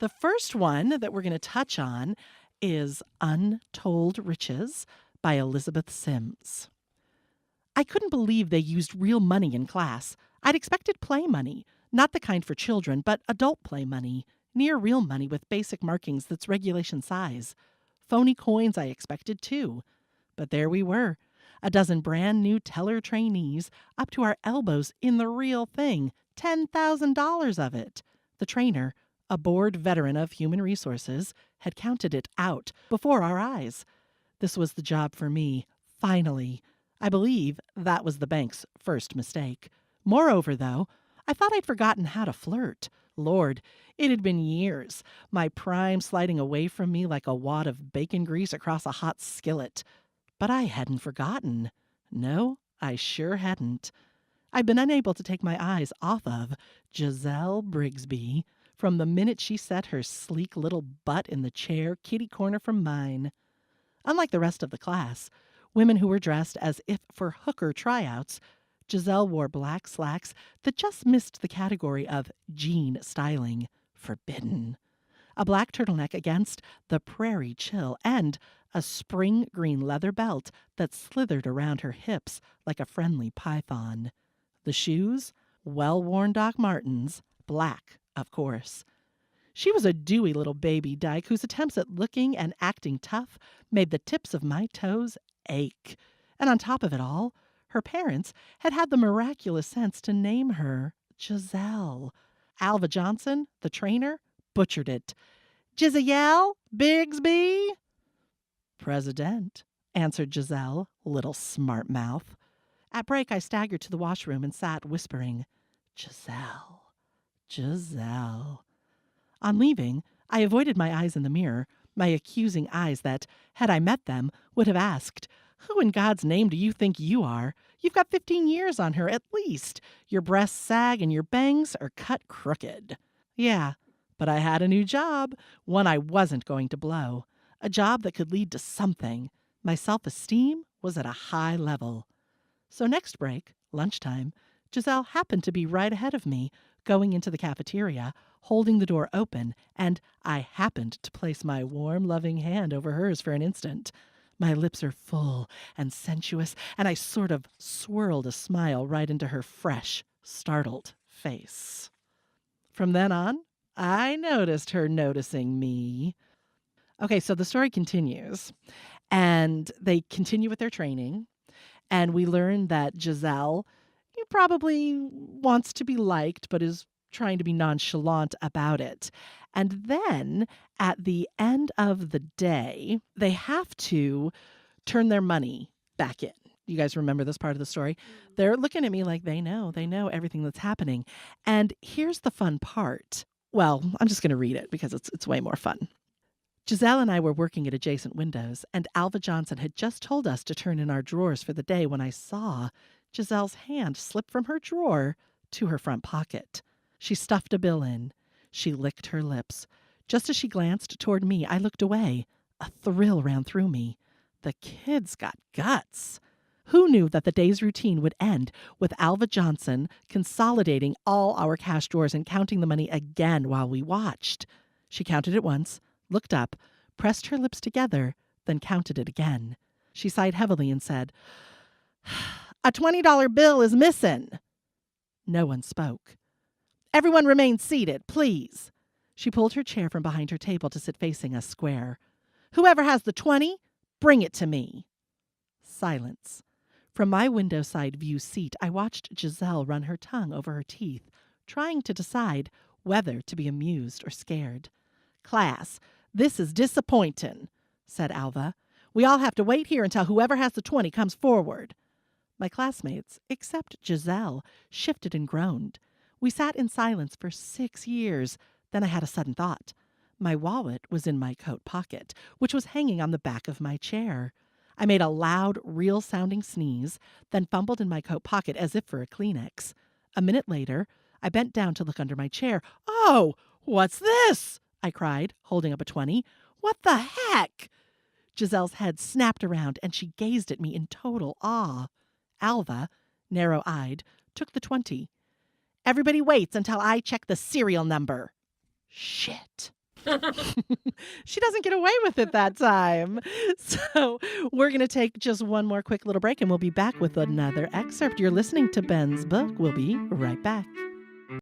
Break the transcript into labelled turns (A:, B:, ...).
A: The first one that we're going to touch on is Untold Riches by Elizabeth Sims. I couldn't believe they used real money in class. I'd expected play money, not the kind for children, but adult play money, near real money with basic markings that's regulation size. Phony coins I expected too. But there we were, a dozen brand new teller trainees up to our elbows in the real thing, $10,000 of it. The trainer, a bored veteran of human resources, had counted it out before our eyes. This was the job for me, finally. I believe that was the bank's first mistake. Moreover, though, I thought I'd forgotten how to flirt. Lord, it had been years, my prime sliding away from me like a wad of bacon grease across a hot skillet. But I hadn't forgotten. No, I sure hadn't. I'd been unable to take my eyes off of Giselle Brigsby from the minute she set her sleek little butt in the chair kitty corner from mine. Unlike the rest of the class, women who were dressed as if for hooker tryouts, Giselle wore black slacks that just missed the category of jean styling. Forbidden. A black turtleneck against the prairie chill, and a spring green leather belt that slithered around her hips like a friendly python. The shoes? Well-worn Doc Martens, black, of course. She was a dewy little baby dyke whose attempts at looking and acting tough made the tips of my toes ache. And on top of it all, her parents had had the miraculous sense to name her Giselle. Alva Johnson, the trainer, butchered it. Giselle Bigsby? President, answered Giselle, little smart mouth. At break, I staggered to the washroom and sat whispering, Giselle, Giselle. On leaving, I avoided my eyes in the mirror, my accusing eyes that, had I met them, would have asked, who in God's name do you think you are? You've got 15 years on her at least. Your breasts sag and your bangs are cut crooked. Yeah, but I had a new job, one I wasn't going to blow. A job that could lead to something. My self-esteem was at a high level. So next break, lunchtime, Giselle happened to be right ahead of me, going into the cafeteria, holding the door open, and I happened to place my warm, loving hand over hers for an instant. My lips are full and sensuous, and I sort of swirled a smile right into her fresh, startled face. From then on, I noticed her noticing me. Okay, so the story continues, and they continue with their training, and we learn that Giselle probably wants to be liked, but is trying to be nonchalant about it. And then at the end of the day, they have to turn their money back in. You guys remember this part of the story? They're looking at me like they know everything that's happening. And here's the fun part. Well, I'm just going to read it because it's way more fun. Giselle and I were working at adjacent windows, and Alva Johnson had just told us to turn in our drawers for the day when I saw Giselle's hand slip from her drawer to her front pocket. She stuffed a bill in. She licked her lips. Just as she glanced toward me, I looked away. A thrill ran through me. The kid's got guts. Who knew that the day's routine would end with Alva Johnson consolidating all our cash drawers and counting the money again while we watched? She counted it once, looked up, pressed her lips together, then counted it again. She sighed heavily and said, "A $20 bill is missing." No one spoke. "Everyone remain seated, please." She pulled her chair from behind her table to sit facing us square. "Whoever has the 20, bring it to me." Silence. From my window side view seat, I watched Giselle run her tongue over her teeth, trying to decide whether to be amused or scared. "Class, this is disappointing," said Alva. "We all have to wait here until whoever has the 20 comes forward." My classmates, except Giselle, shifted and groaned. We sat in silence for 6 years. Then I had a sudden thought. My wallet was in my coat pocket, which was hanging on the back of my chair. I made a loud, real-sounding sneeze, then fumbled in my coat pocket as if for a Kleenex. A minute later, I bent down to look under my chair. "Oh, what's this?" I cried, holding up a 20. "What the heck?" Giselle's head snapped around, and she gazed at me in total awe. Alva, narrow-eyed, took the 20. "Everybody waits until I check the serial number." Shit. She doesn't get away with it that time. So we're going to take just one more quick little break and we'll be back with another excerpt. You're listening to Ben's Book. We'll be right back.